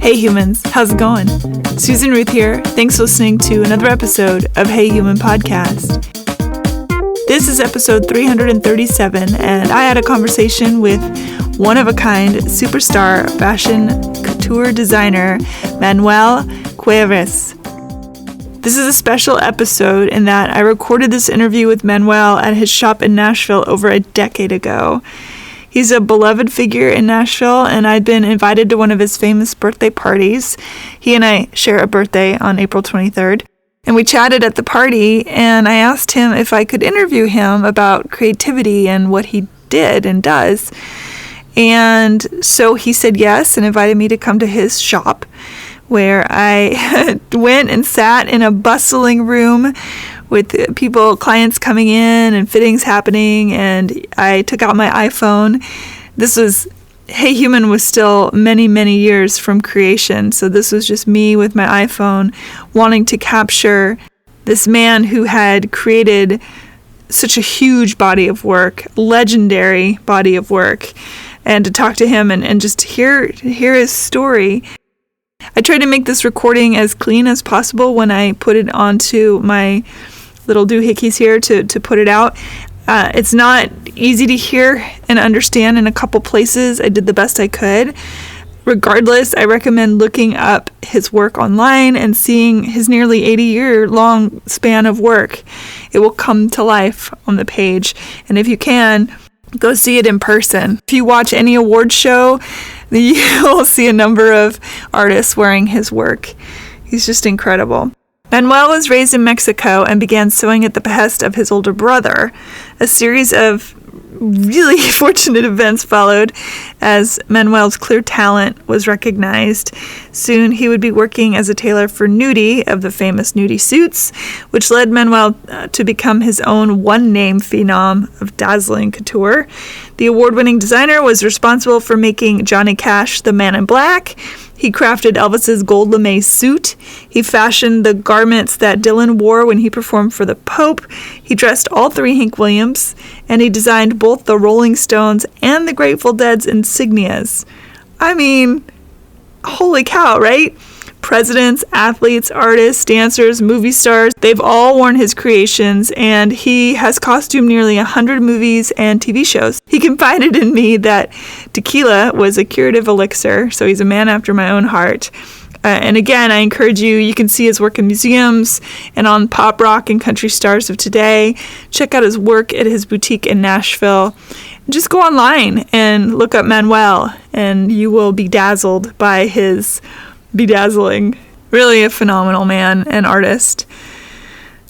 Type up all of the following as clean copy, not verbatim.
Hey humans, how's it going? Susan Ruth here. Thanks for listening to another episode of Hey Human Podcast. This is episode 337, and I had a conversation with one-of-a-kind superstar fashion couture designer, Manuel Cuevas. This is a special episode in that I recorded this interview with Manuel at his shop in Nashville over a decade ago. He's a beloved figure in Nashville, and I'd been invited to one of his famous birthday parties. He and I share a birthday on April 23rd. And we chatted at the party, and I asked him if I could interview him about creativity and what he did and does. And so he said yes and invited me to come to his shop, where I went and sat in a bustling room with clients coming in and fittings happening, and I took out my iPhone. Hey Human was still many, many years from creation, so this was just me with my iPhone wanting to capture this man who had created such a huge body of work, legendary body of work, and to talk to him and just hear his story. I tried to make this recording as clean as possible when I put it onto my little doohickeys here to put it out. It's not easy to hear and understand in a couple places. I did the best I could. Regardless, I recommend looking up his work online and seeing his nearly 80-year-long span of work. It will come to life on the page. And if you can, go see it in person. If you watch any award show, you'll see a number of artists wearing his work. He's just incredible. Manuel was raised in Mexico and began sewing at the behest of his older brother. A series of really fortunate events followed as Manuel's clear talent was recognized. Soon he would be working as a tailor for Nudie of the famous Nudie suits, which led Manuel to become his own one-name phenom of dazzling couture. The award-winning designer was responsible for making Johnny Cash the Man in Black. He crafted Elvis's gold lame suit. He fashioned the garments that Dylan wore when he performed for the Pope. He dressed all three Hank Williams, and he designed both the Rolling Stones and the Grateful Dead's insignias. I mean, holy cow, right? Presidents, athletes, artists, dancers, movie stars, they've all worn his creations, and he has costumed nearly 100 movies and TV shows. He confided in me that tequila was a curative elixir, so he's a man after my own heart. And again, I encourage you can see his work in museums and on pop rock and country stars of today. Check out his work at his boutique in Nashville. Just go online and look up Manuel, and you will be dazzled by his bedazzling. Really a phenomenal man and artist.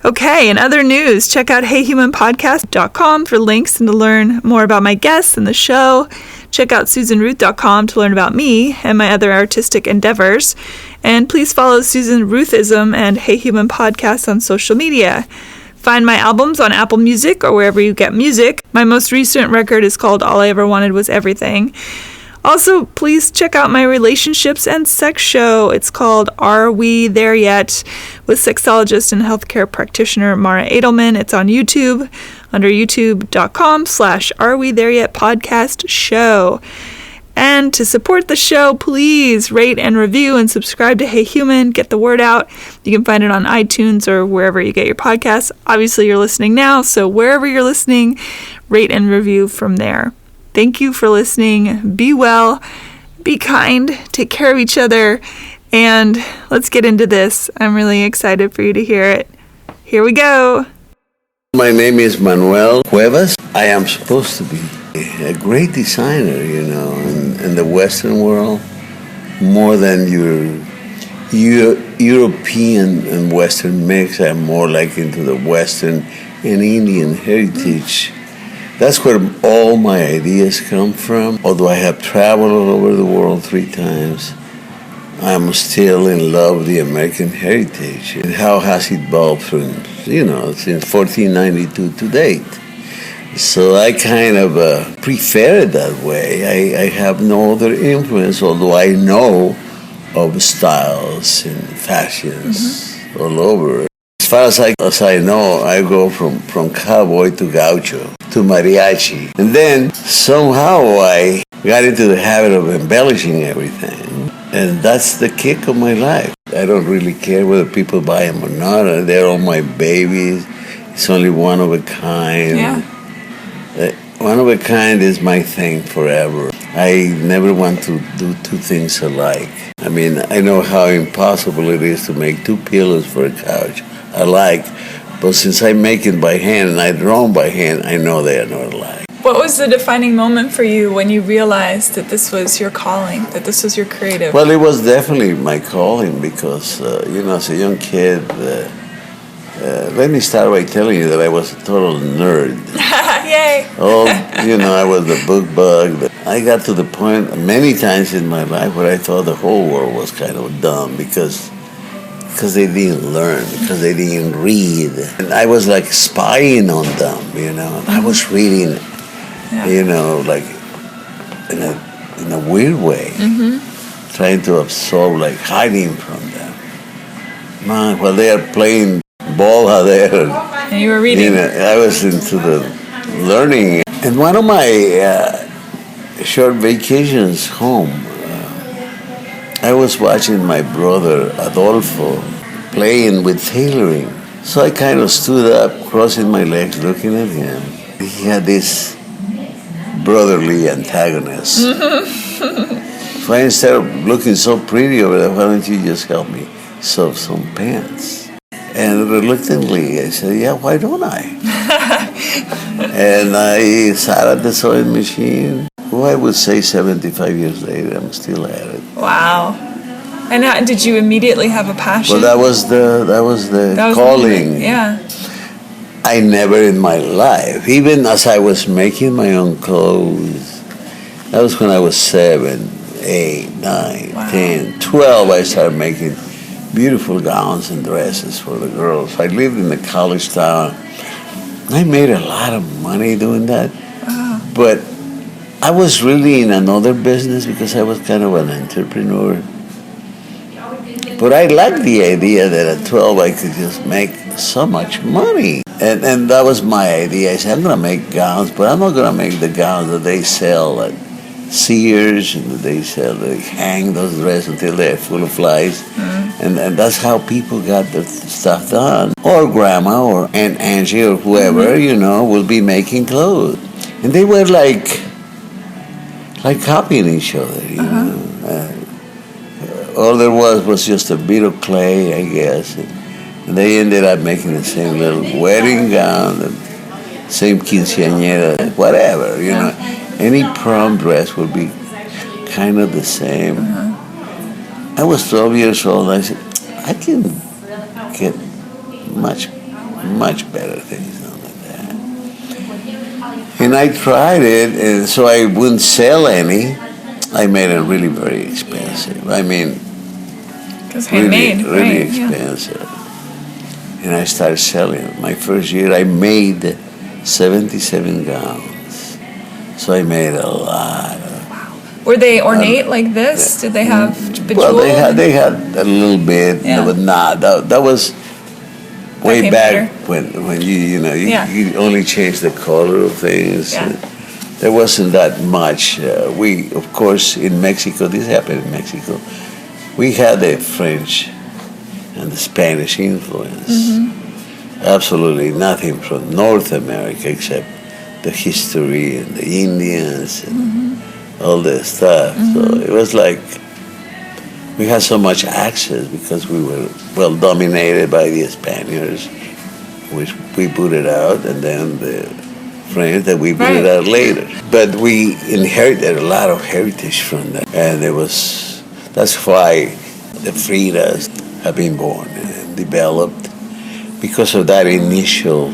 Okay, in other news, check out heyhumanpodcast.com for links and to learn more about my guests and the show. Check out susanruth.com to learn about me and my other artistic endeavors. And please follow Susan Ruthism and Hey Human Podcast on social media. Find my albums on Apple Music or wherever you get music. My most recent record is called All I Ever Wanted Was Everything. Also, please check out my relationships and sex show. It's called Are We There Yet? With sexologist and healthcare practitioner Mara Edelman. It's on YouTube under youtube.com/Are We There Yet podcast show. And to support the show, please rate and review and subscribe to Hey Human. Get the word out. You can find it on iTunes or wherever you get your podcasts. Obviously, you're listening now, so wherever you're listening, rate and review from there. Thank you for listening. Be well, be kind, take care of each other, and let's get into this. I'm really excited for you to hear it. Here we go. My name is Manuel Cuevas. I am supposed to be a great designer, in the Western world, more than your European and Western mix. I'm more like into the Western and Indian heritage. That's where all my ideas come from. Although I have traveled all over the world 3 times, I'm still in love with the American heritage and how has it evolved from, since 1492 to date. So I kind of prefer it that way. I have no other influence, although I know of styles and fashions all over. As far as I know, I go from cowboy to gaucho to mariachi. And then somehow I got into the habit of embellishing everything. And that's the kick of my life. I don't really care whether people buy them or not. They're all my babies. It's only one of a kind. Yeah. One of a kind is my thing forever. I never want to do two things alike. I mean, I know how impossible it is to make two pillows for a couch alike, but since I make it by hand and I draw them by hand, I know they are not alike. What was the defining moment for you when you realized that this was your calling, that this was your creative? Well, it was definitely my calling because, as a young kid, let me start by telling you that I was a total nerd. Yay! I was a book bug. I got to the point many times in my life where I thought the whole world was kind of dumb because they didn't learn, because they didn't read. And I was like spying on them, I was reading, like in a weird way, trying to absorb, like hiding from them. Man, while they are playing ball out there, and you were reading. I was into the learning. And one of my short vacations home, I was watching my brother Adolfo playing with tailoring. So I kind of stood up, crossing my legs, looking at him. He had this brotherly antagonist. So instead of looking so pretty over there, why don't you just help me sew some pants? And reluctantly, I said, yeah, why don't I? And I sat at the sewing machine. Well, I would say 75 years later, I'm still at it. Wow. And did you immediately have a passion? Well, that was the calling. Yeah. I never in my life, even as I was making my own clothes, that was when I was 7, 8, 9, wow. 10, 12, I started making beautiful gowns and dresses for the girls. I lived in a college town. I made a lot of money doing that. Wow. But I was really in another business because I was kind of an entrepreneur. But I liked the idea that at 12 I could just make so much money. And that was my idea. I said, I'm going to make gowns, but I'm not going to make the gowns that they sell at Sears and that they hang those dresses until they're full of flies. Mm-hmm. And that's how people got the stuff done. Or Grandma or Aunt Angie or whoever, will be making clothes. And they were like copying each other, you know. All there was just a bit of clay, I guess. And they ended up making the same little wedding gown, the same quinceañera, whatever, know. Any prom dress would be kind of the same. I was 12 years old, and I said, I can get much, much better things done than that. And I tried it, and so I wouldn't sell any. I made it really very expensive. I mean, handmade, really expensive. Yeah. And I started selling it. My first year, I made 77 gowns. So I made a lot of. Wow. Were they ornate like this? Did they have bejeweled? Well, they had a little bit, but not. That was way back when you only changed the color of things. Yeah. There wasn't that much. We, of course, in Mexico, this happened in Mexico, we had the French and the Spanish influence. Mm-hmm. Absolutely nothing from North America except the history and the Indians and all this stuff. Mm-hmm. So it was like we had so much access because we were well dominated by the Spaniards, which we booted out, and then the French that we booted out later. But we inherited a lot of heritage from that, and that's why the Fridas have been born and developed because of that initial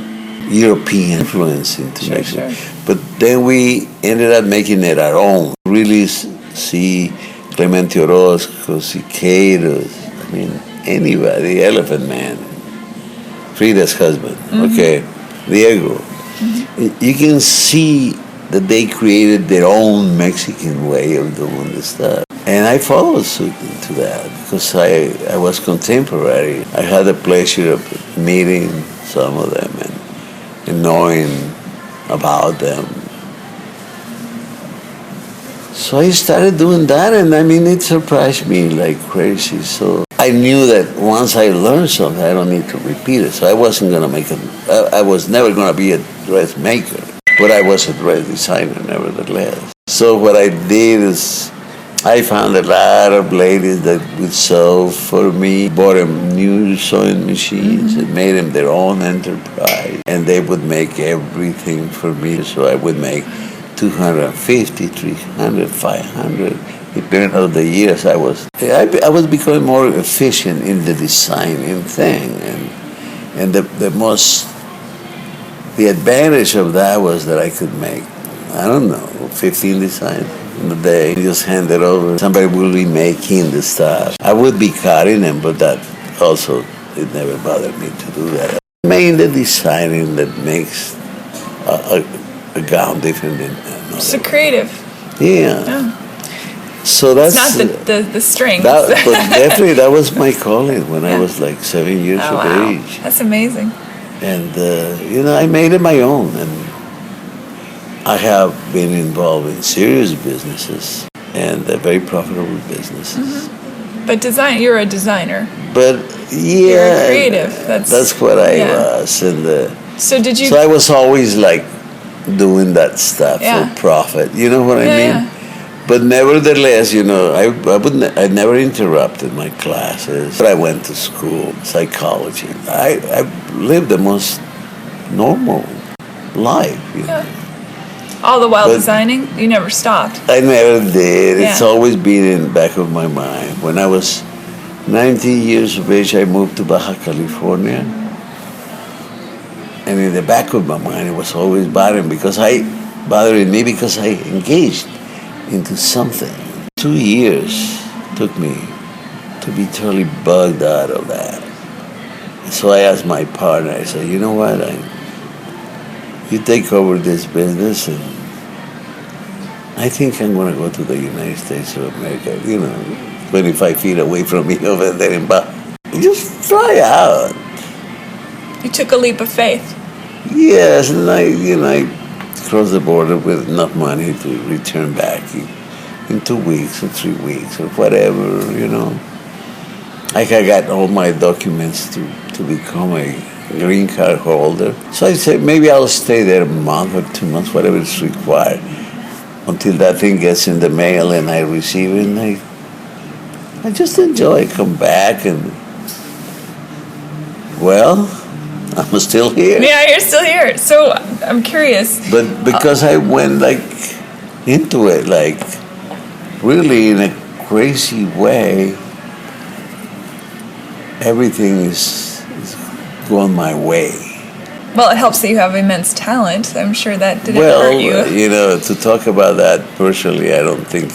European influence into Mexico. Sure. But then we ended up making it our own. Really see Clemente Orozco, Siqueiros, I mean, anybody, Elephant Man, Frida's husband, Diego. Mm-hmm. You can see that they created their own Mexican way of doing the stuff. And I followed suit into that because I was contemporary. I had the pleasure of meeting some of them and knowing about them. So I started doing that, and I mean, it surprised me like crazy. So I knew that once I learned something, I don't need to repeat it. So I wasn't going to make it, I was never going to be a dressmaker, but I was a dress designer nevertheless. So what I did is I found a lot of ladies that would sew for me, bought them new sewing machines and made them their own enterprise. And they would make everything for me. So I would make 250, 300, 500. Depending on the years, I was becoming more efficient in the designing thing. And the advantage of that was that I could make, I don't know, 15 designs in a day. Just hand it over. Somebody will be making the stuff. I would be cutting them, but that also, it never bothered me to do that. Mainly the designing that makes a gown different than another. So creative. Yeah. So that's it's not the strings. But definitely, that was my calling when I was like 7 years of age. That's amazing. And I made it my own, and I have been involved in serious businesses and very profitable businesses. Mm-hmm. But you're a designer. But you're a creative. That's what I was. And so did you? So I was always like doing that stuff for profit. You know what I mean? Yeah. But nevertheless, I never interrupted my classes. But I went to school, psychology. I lived the most normal life. You know? All the while designing? You never stopped? I never did. It's always been in the back of my mind. When I was 19 years of age, I moved to Baja California. And in the back of my mind, it was always bothering me because I engaged into something. 2 years took me to be totally bugged out of that. So I asked my partner, I said, you know what, you take over this business, and I think I'm going to go to the United States of America, 25 feet away from me over there in Baja. Just try out. You took a leap of faith. Yes, and I crossed the border with enough money to return back in 2 weeks or 3 weeks or whatever, I had got all my documents to become a green card holder. So I said, maybe I'll stay there a month or 2 months, whatever is required, until that thing gets in the mail and I receive it. And I just enjoy it, come back, and, well, I'm still here. Yeah, you're still here. So I'm curious. But because I went into it really in a crazy way, everything is going my way. Well, it helps that you have immense talent. I'm sure that didn't hurt you. To talk about that personally, I don't think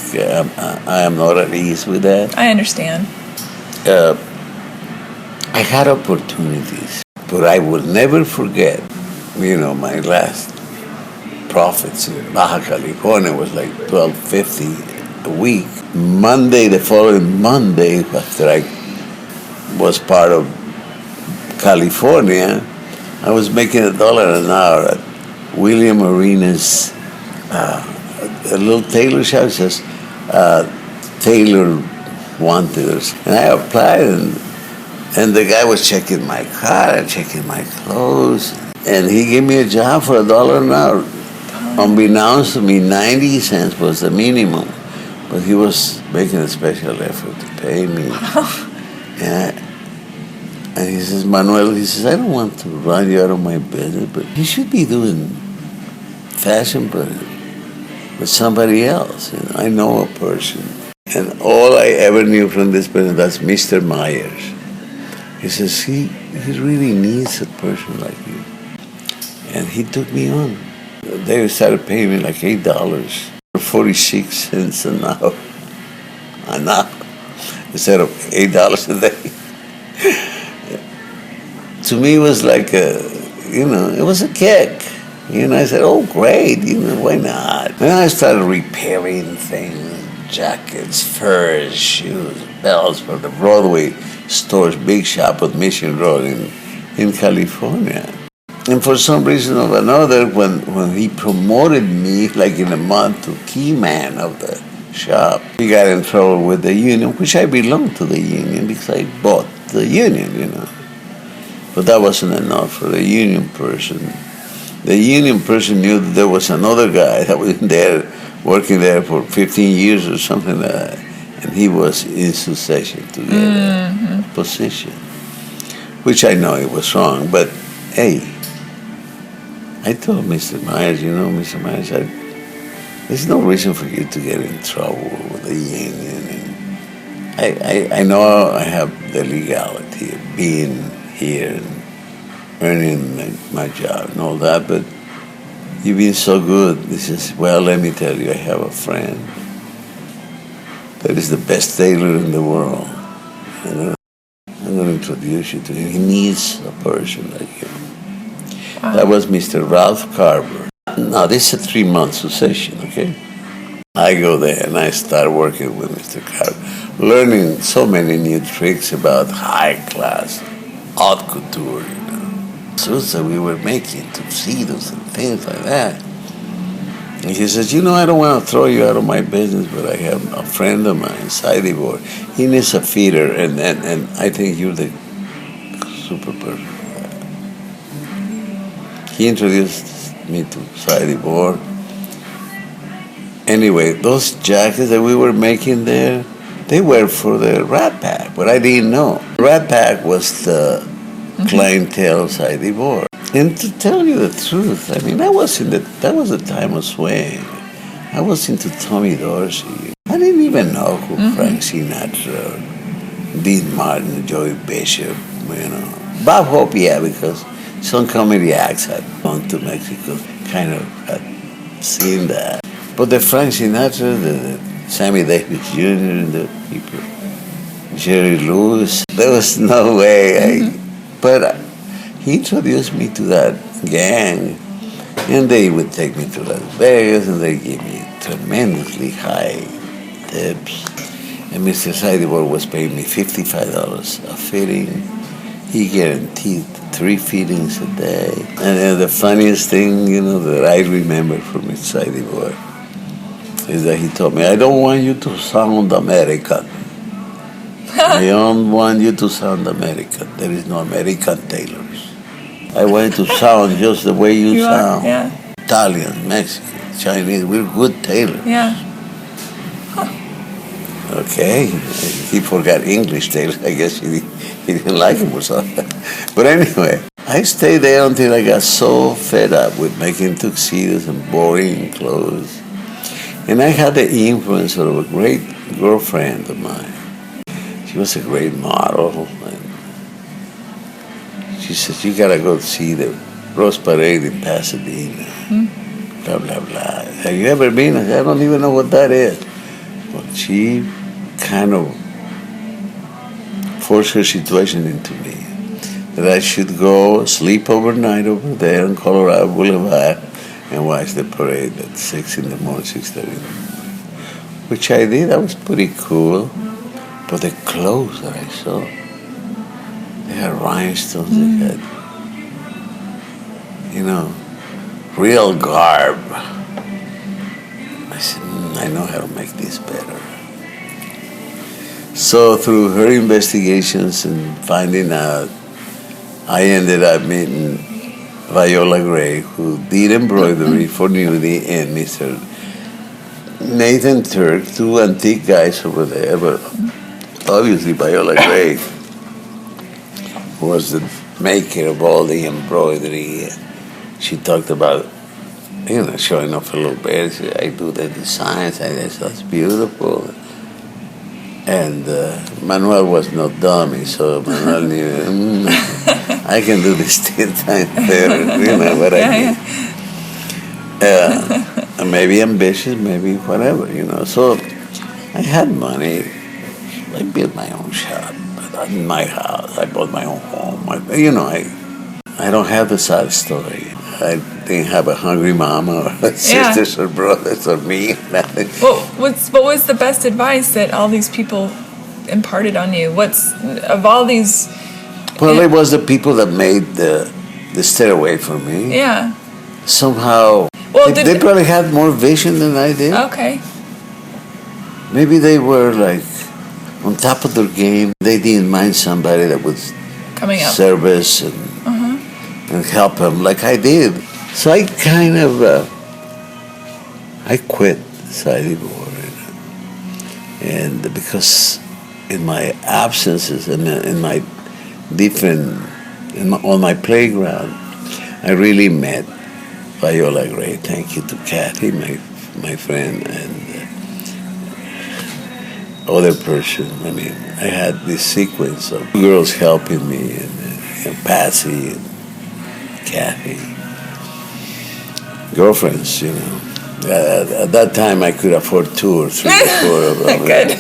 I am not at ease with that. I understand. I had opportunities. But I will never forget, my last profits in Baja California was like $12.50 a week. The following Monday, after I was part of California, I was making $1 an hour at William Arena's, a little tailor shop, says tailor wanted. And I applied, and the guy was checking my car and checking my clothes. And he gave me a job for $1 an hour. Unbeknownst to me, 90 cents was the minimum. But he was making a special effort to pay me. And he says, Manuel, I don't want to run you out of my business, but you should be doing fashion, but with somebody else. I know a person. And all I ever knew from this person, that's Mr. Myers. He says, he really needs a person like you. And he took me on. They started paying me like $8 or 46 cents an hour. Instead of $8 a day. To me, it was like it was a kick. I said, oh, great, why not? And I started repairing things, jackets, furs, shoes, belts for the Broadway store's big shop at Mission Road in California. And for some reason or another, when he promoted me, like in a month, to key man of the shop. He got in trouble with the union, which I belonged to the union because I bought the union, But that wasn't enough for the union person. The union person knew that there was another guy that was there, working there for 15 years or something like that, and he was in succession to get a position, which I know it was wrong, but hey, I told Mr. Myers, Mr. Myers, there's no reason for you to get in trouble with the union. And I know I have the legality of being here and earning my job and all that, but you've been so good. He says, well, let me tell you, I have a friend that is the best tailor in the world. And I'm going to introduce you to him. He needs a person like you. Wow. That was Mr. Ralph Carver. Now, this is a 3-month succession, okay? I go there and I start working with Mr. Carver, learning so many new tricks about high-class haute couture, suits that we were making, tuxedos and things like that. And he says, I don't want to throw you out of my business, but I have a friend of mine, Sidey Board. He needs a feeder, and I think you're the super person for that. He introduced me to Sidey Board. Anyway, those jackets that we were making there, they were for the Rat Pack, but I didn't know. Rat Pack was the clientele Sidey Board. And to tell you the truth, I mean, that was the time of swing. I was into Tommy Dorsey. I didn't even know who Frank Sinatra, Dean Martin, Joey Bishop, Bob Hope, yeah, because some comedy acts had gone to Mexico, kind of had seen that. But the Frank Sinatra, the Sammy Davis Jr., and the people, Jerry Lewis, there was no way. But he introduced me to that gang, and they would take me to Las Vegas, and they gave me tremendously high tips. And Mr. Sideboard was paying me $55 a fitting. He guaranteed 3 fittings a day. And the funniest thing, that I remember from Mr. Sideboard is that he told me, I don't want you to sound American. I don't want you to sound American. There is no American tailors. I want you to sound just the way you sound. Yeah. Italian, Mexican, Chinese, we're good tailors. Yeah. Okay. He forgot English tailors. I guess he didn't like him or something. But anyway, I stayed there until I got so fed up with making tuxedos and boring clothes. And I had the influence of a great girlfriend of mine. She was a great model. And she said, you gotta go see the Rose Parade in Pasadena. Blah, blah, blah. Have you ever been? I don't even know what that is. But she kind of forced her situation into me. That I should go sleep overnight over there on Colorado Boulevard and watch the parade at 6 in the morning, 6:30 in the morning. Which I did. That was pretty cool. But the clothes that I saw, they had rhinestones, they had, real garb. I said, I know how to make this better. So through her investigations and finding out, I ended up meeting Viola Gray, who did embroidery for Nudie, and Mr. Nathan Turk, 2 antique guys over there, but obviously Viola Gray was the maker of all the embroidery. She talked about, showing off a little bit. She said, I do the designs, that's beautiful. And Manuel was no dummy, so Manuel knew, I can do this 10 times better, what I mean. Maybe ambitious, maybe whatever, So I had money. I built my own shop, in my house. I bought my own home. I don't have the sad story. I didn't have a hungry mama or sisters or brothers or me. What was the best advice that all these people imparted on you? Of all these? Well, it was the people that made the stairway for me. Yeah. Somehow, they probably had more vision than I did. Okay. maybe they were like on top of their game. They didn't mind somebody that would coming up service and help them like I did. So I kind of I quit Saudi War, and because in my absences and in my different on my playground, I really met Viola Gray. Thank you to Kathy, my friend, and other person. I mean, I had this sequence of girls helping me, and Patsy and Kathy, girlfriends, you know. At that time, I could afford 2 or 3 or 4 of them. Good.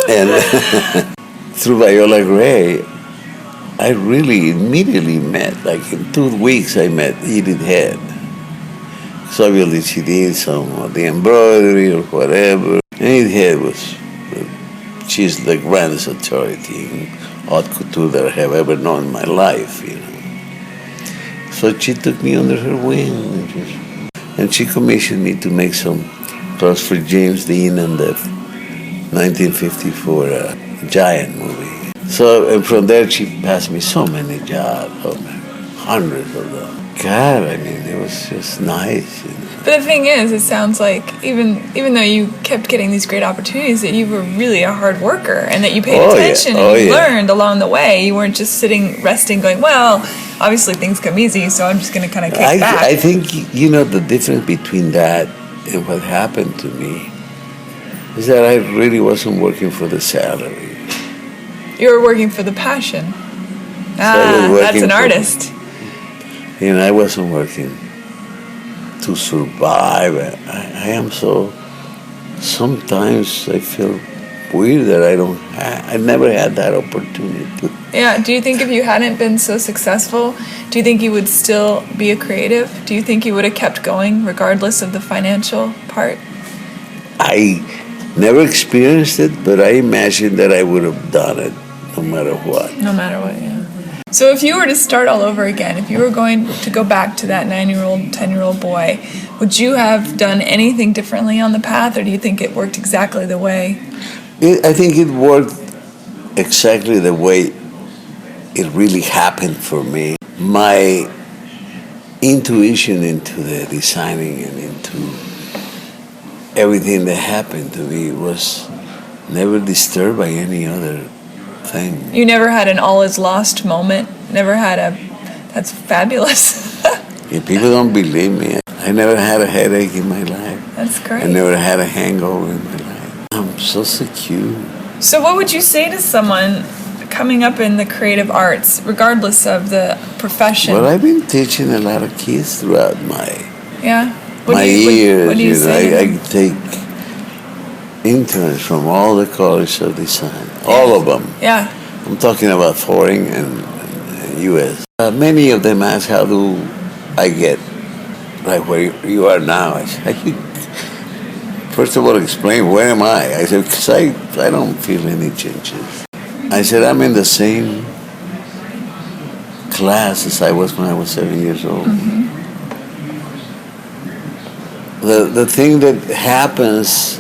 And through Viola Gray, I really immediately met, like in 2 weeks, I met Edith Head. So obviously she did some of the embroidery or whatever. And Edith Head she's the grandest authority in haute couture that I have ever known in my life, you know. So she took me under her wing, and she commissioned me to make some clothes for James Dean and the 1954 Giant movie. So, and from there she passed me so many jobs, hundreds of them. God, I mean, it was just nice. You know. But the thing is, it sounds like even though you kept getting these great opportunities, that you were really a hard worker and that you paid attention and you learned along the way. You weren't just sitting, resting, going, well, obviously things come easy, so I'm just going to kind of kick back. I think, you know, the difference between that and what happened to me is that I really wasn't working for the salary. You were working for the passion. That's an artist. You know, I wasn't working to survive. I am so, sometimes I feel weird that I never had that opportunity. Yeah, do you think if you hadn't been so successful, do you think you would still be a creative? Do you think you would have kept going regardless of the financial part? I never experienced it, but I imagine that I would have done it no matter what. No matter what, yeah. So if you were to start all over again, if you were going to go back to that 9-year-old, 10-year-old boy, would you have done anything differently on the path, or do you think it worked exactly the way? I think it worked exactly the way it really happened for me. My intuition into the designing and into everything that happened to me was never disturbed by any other thing. You never had an all is lost moment? Never had that's fabulous. If people don't believe me, I never had a headache in my life. That's great. I never had a hangover in my life. I'm so secure. So what would you say to someone coming up in the creative arts, regardless of the profession? Well, I've been teaching a lot of kids throughout my years. What do you say? I take interns from all the colleges of design, all of them. Yeah. I'm talking about foreign and U.S. Many of them ask, how do I get right where you are now? I said, first of all, explain, where am I? I said, because I don't feel any changes. I said, I'm in the same class as I was when I was 7 years old. Mm-hmm. The thing that happens,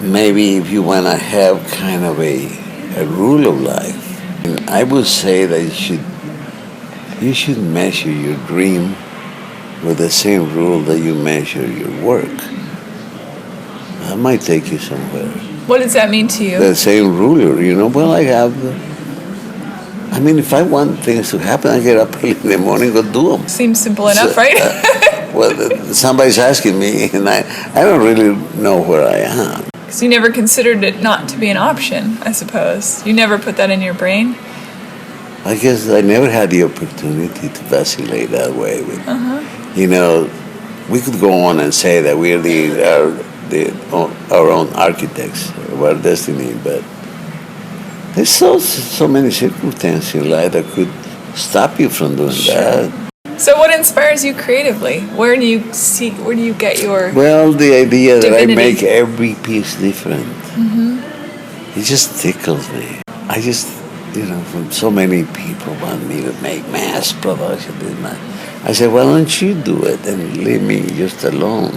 maybe if you want to have kind of a rule of life, I would say that you should measure your dream with the same rule that you measure your work. That might take you somewhere. What does that mean to you? The same ruler, you know. Well, if I want things to happen, I get up early in the morning, go do them. Seems simple enough, right? Somebody's asking me, and I don't really know where I am. So you never considered it not to be an option, I suppose. You never put that in your brain? I guess I never had the opportunity to vacillate that way. You know, we could go on and say that we're our own architects of our destiny, but there's so many circumstances in life that could stop you from doing that. So what inspires you creatively? Where do you get your the idea that divinity? I make every piece different. Mm-hmm. It just tickles me. I just, from so many people want me to make mass production. I said, why don't you do it and leave me just alone?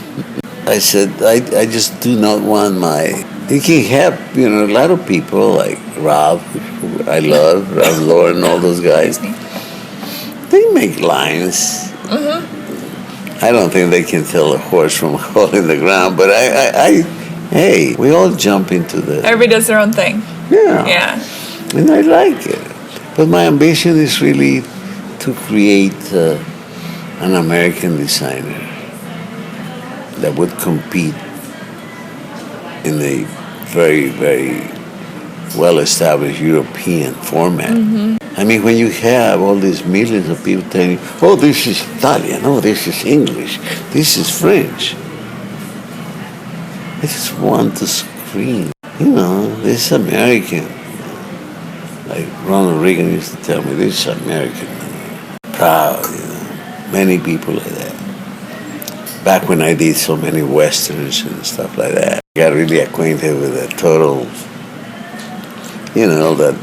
I said, I just do not want my... You can have, a lot of people like Rob, who I love, Rob Lauren, all those guys. They make lines. I don't think they can tell a horse from a hole in the ground, but hey, we all jump into the... Everybody does their own thing. Yeah. And I like it. But my ambition is really to create an American designer that would compete in a very, very well-established European format. I mean, when you have all these millions of people telling you, oh, this is Italian, oh, this is English, this is French. I just want to scream, this is American. Like Ronald Reagan used to tell me, this is American. Proud, many people like that. Back when I did so many westerns and stuff like that, I got really acquainted with the total, that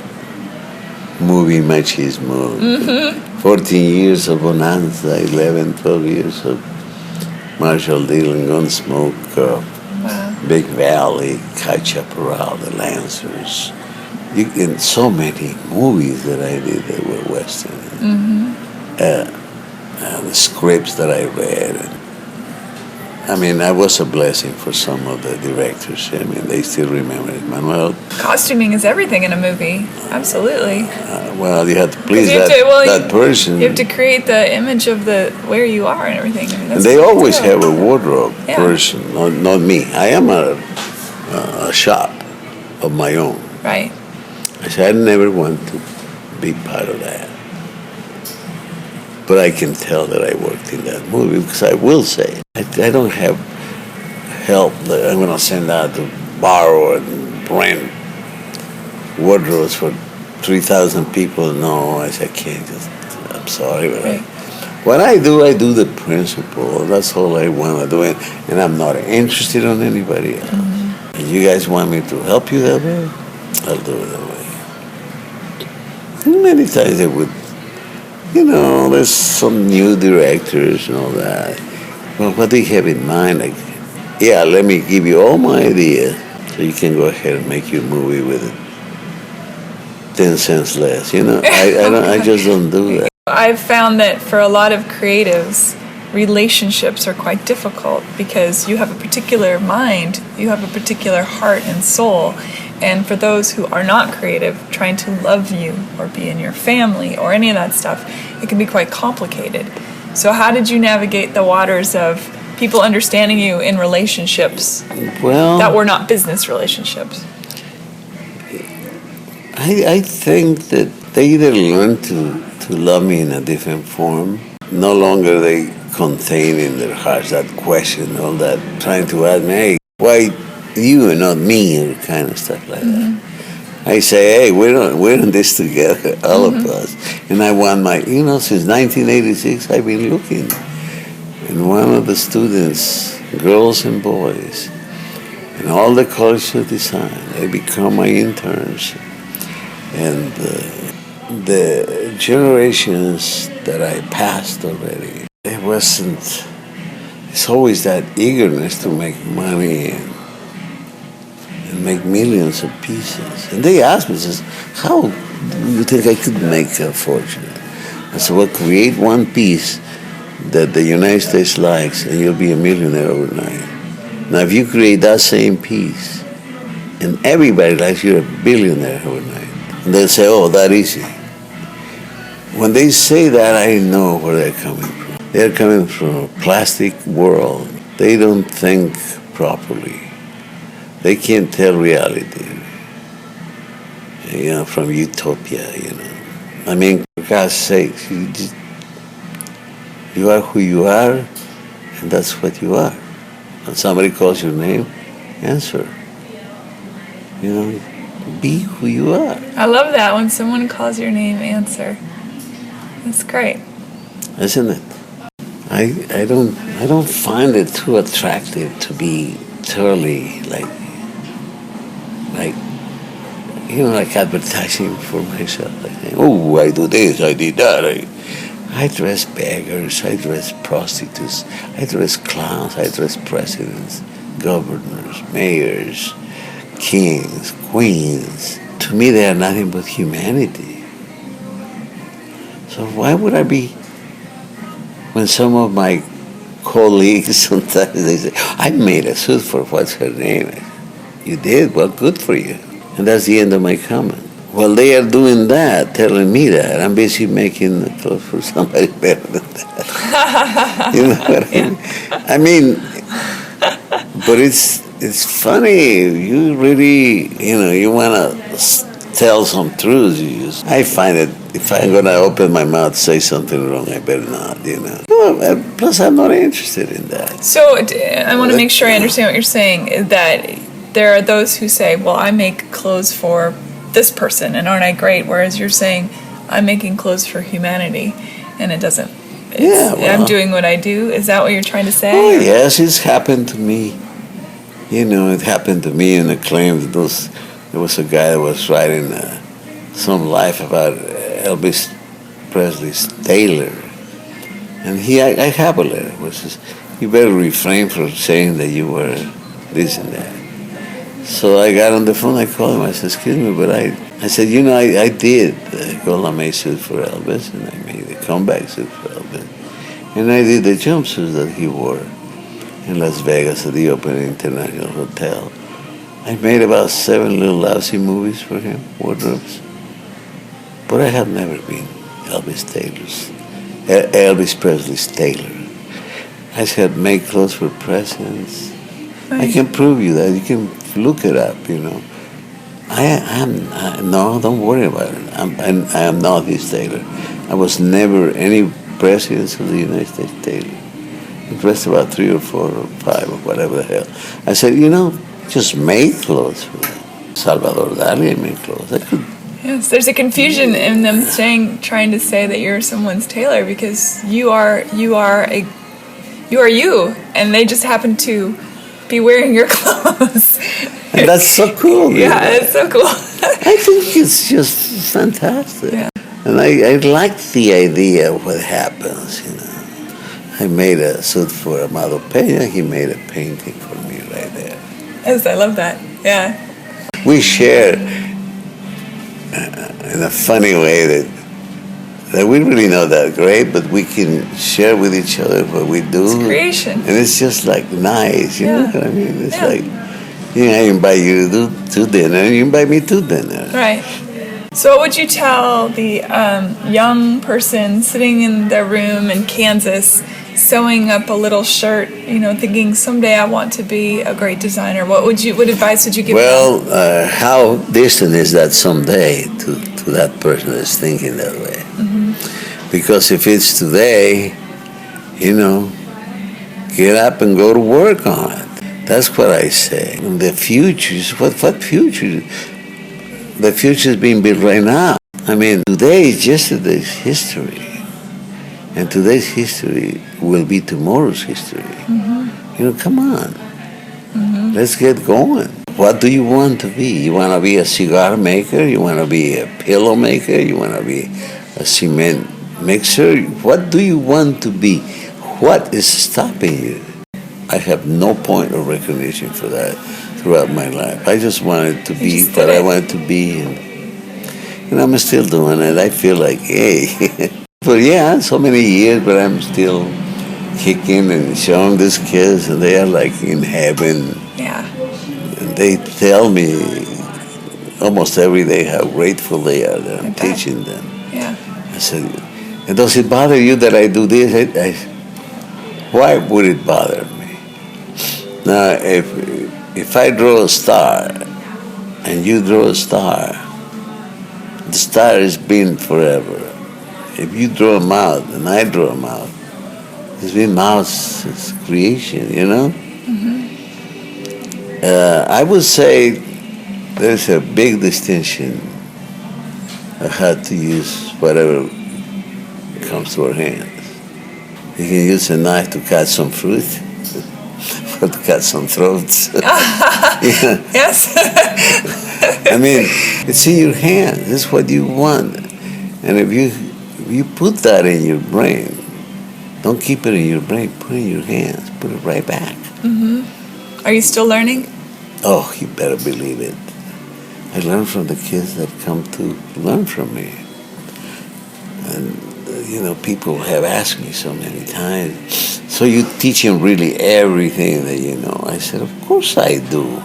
movie machismo. 14 years of Bonanza, 11, 12 years of Marshall Dillon, Gunsmoke, Big Valley, Kai Chaparral, The Lancers. In so many movies that I did that were western. The scripts that I read. I was a blessing for some of the directors. They still remember it. Manuel. Costuming is everything in a movie. Absolutely. Well, you have to please that person. You have to create the image of where you are and everything. And they always have a wardrobe person, not me. I am a shop of my own. Right. I said, I never want to be part of that. But I can tell that I worked in that movie because I will say, I don't have help that I'm going to send out to borrow and rent wardrobes for 3,000 people. No, I said, I can't I'm sorry. But what I do the principle. That's all I want to do. And I'm not interested in anybody else. If you guys want me to help you that way, I'll do it that way. Many times they would, there's some new directors and all that. Well, what do you have in mind? Like, let me give you all my ideas so you can go ahead and make your movie with it 10 cents less. I just don't do that. I've found that for a lot of creatives, relationships are quite difficult because you have a particular mind, you have a particular heart and soul. And for those who are not creative, trying to love you or be in your family or any of that stuff, it can be quite complicated. So how did you navigate the waters of people understanding you in relationships that were not business relationships? I think that they either learn to love me in a different form. No longer they contain in their hearts that question, all that trying to ask me, hey, why you and not me, or kind of stuff like that. I say, hey, we're in this together, all of us. And I want since 1986, I've been looking. And one of the students, girls and boys, in all the colleges of design, they become my interns. And the generations that I passed already, it's always that eagerness to make money and make millions of pieces. And they ask me, says, how do you think I could make a fortune? I said, well, create one piece that the United States likes and you'll be a millionaire overnight. Now, if you create that same piece and everybody likes, you're a billionaire overnight. And they'll say, oh, that easy. When they say that, I know where they're coming from. They're coming from a plastic world. They don't think properly. They can't tell reality, from utopia, I mean, for God's sake, you are who you are, and that's what you are. When somebody calls your name, answer. Be who you are. I love that. When someone calls your name, answer. That's great. Isn't it? I don't find it too attractive to be thoroughly like advertising for myself. Oh, I do this, I did that. I dress beggars, I dress prostitutes, I dress clowns, I dress presidents, governors, mayors, kings, queens. To me, they are nothing but humanity. So why would I be, when some of my colleagues sometimes they say, I made a suit for what's her name? You did? Well, good for you. And that's the end of my comment. Well, they are doing that, telling me that. I'm busy making the clothes for somebody better than that. You know what I mean? But it's funny. You really, you want to tell some truths. I find that if I'm going to open my mouth to say something wrong, I better not, Well, plus, I'm not interested in that. So I want to make sure I understand what you're saying, that there are those who say, well, I make clothes for this person, and aren't I great? Whereas you're saying, I'm making clothes for humanity, and it doesn't. I'm doing what I do. Is that what you're trying to say? Oh, yes, it's happened to me. It happened to me in the claim that there was a guy that was writing some life about Elvis Presley's tailor. And I have a letter, which is, you better refrain from saying that you were this and that. So I got on the phone, I called him, I said, excuse me, but I said, I did a Gola suit for Elvis, and I made a comeback suit for Elvis. And I did the jumpsuits that he wore in Las Vegas at the Open International Hotel. I made about 7 little lousy movies for him, wardrobes. But I have never been Elvis Presley's tailor. I said, make clothes for presidents. Right. I can prove you that. You can look it up, No, don't worry about it. I am not his tailor. I was never any president of the United States tailor. I dressed about 3 or 4 or 5 or whatever the hell. I said, just make clothes for them. Salvador Dali made clothes. I could. Yes, there's a confusion in them trying to say that you're someone's tailor, because you are you, and they just happen to be wearing your clothes. And that's so cool. Yeah, it's so cool. I think it's just fantastic. Yeah. And I like the idea of what happens, I made a suit for Amado Peña. He made a painting for me right there. Yes, I love that. Yeah. We share in a funny way that we really know that great, but we can share with each other what we do. It's creation. And it's just like nice, you know what I mean? It's like, I invite you to dinner, and you invite me to dinner. Right. So what would you tell the young person sitting in their room in Kansas, sewing up a little shirt, thinking someday I want to be a great designer? What advice would you give them? Well, how distant is that someday to that person that's thinking that way? Mm-hmm. Because if it's today, get up and go to work on it. That's what I say. And the future is what future? The future is being built right now. I mean, today is yesterday's history. And today's history will be tomorrow's history. Mm-hmm. Come on. Mm-hmm. Let's get going. What do you want to be? You want to be a cigar maker? You want to be a pillow maker? You want to be a cement mixer? What do you want to be? What is stopping you? I have no point of recognition for that throughout my life. I just wanted to be what I wanted to be, and I'm still doing it. I feel like, hey. But so many years, but I'm still kicking and showing these kids, and they are like in heaven. Yeah. And they tell me almost every day how grateful they are that I'm teaching them. Yeah. I said, and does it bother you that I do this? Why would it bother me? Now, if I draw a star and you draw a star, the star has been forever. If you draw a mouth and I draw a mouth, it's been mouth's creation, Mm-hmm. I would say there's a big distinction of how to use whatever comes to our hands. You can use a knife to cut some fruit, or to cut some throats. Yes. I mean, it's in your hand. It's what you want. And if you you put that in your brain. Don't keep it in your brain. Put it in your hands. Put it right back. Are you still learning? Oh, you better believe it. I learn from the kids that come to learn from me. And, people have asked me so many times, so you teach them really everything that you know? I said, of course I do.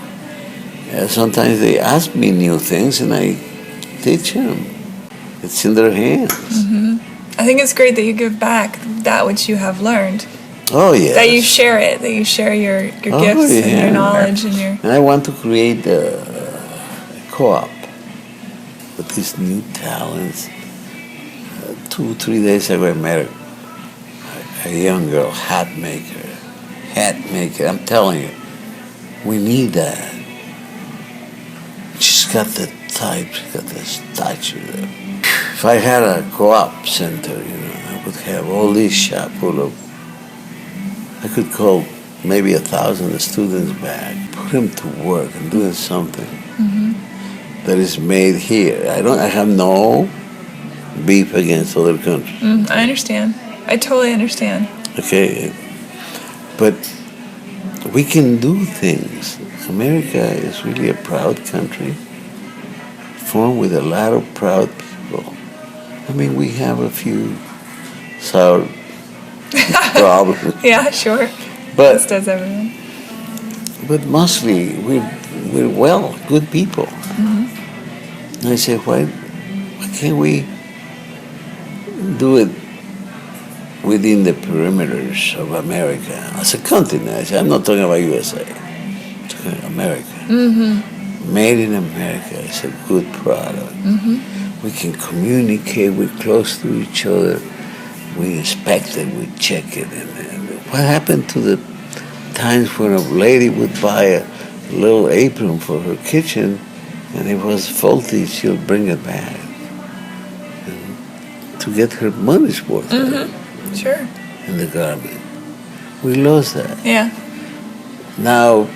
Sometimes they ask me new things and I teach them. It's in their hands. I think it's great that you give back that which you have learned. Oh, yes. That you share it, that you share your gifts and your knowledge and your... And I want to create a co-op with these new talents. 2-3 days ago, I met a young girl, hat maker. I'm telling you, we need that. She's got the type, she's got the stature there. If I had a co-op center, I would have all this shop full of, I could call maybe 1,000 students back, put them to work and doing something that is made here. I have no beef against other countries. I understand. I totally understand. Okay, but we can do things. America is really a proud country, formed with a lot of proud people. I mean, we have a few sour problems. Yeah, sure. But This does everyone. But mostly we're good people. And I said, why can't we do it within the perimeters of America as a continent? I said, I'm not talking about USA. I'm talking about America. Made in America is a good product. We can communicate. We're close to each other. We inspect it. We check it. And what happened to the times when a lady would buy a little apron for her kitchen and it was faulty, she'll bring it back to get her money's worth Sure. in the garment. We lost that. Yeah. Now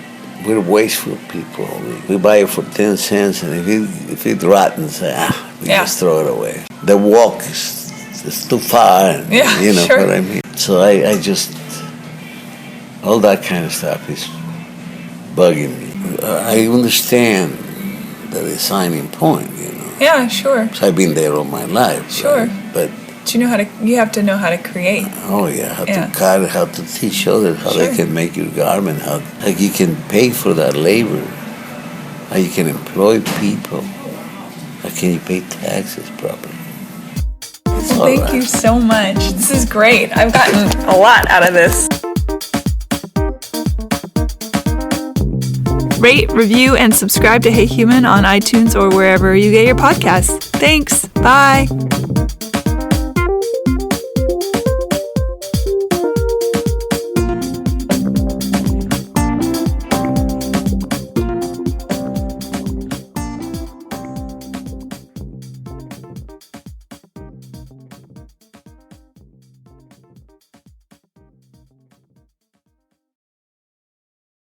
we're wasteful people. We buy it for 10 cents, and if it's rotten, say, we just throw it away. The walk is too far, and you know what I mean. So I just, all that kind of stuff is bugging me. I understand the designing point, Yeah, sure. So I've been there all my life. Sure. Right? But you have to know how to create. Oh yeah, how to cut it, how to teach others how they can make your garment, how you can pay for that labor, how you can employ people, how can you pay taxes properly. Thank you so much. This is great. I've gotten a lot out of this. Rate, review, and subscribe to Hey Human on iTunes or wherever you get your podcasts. Thanks. Bye.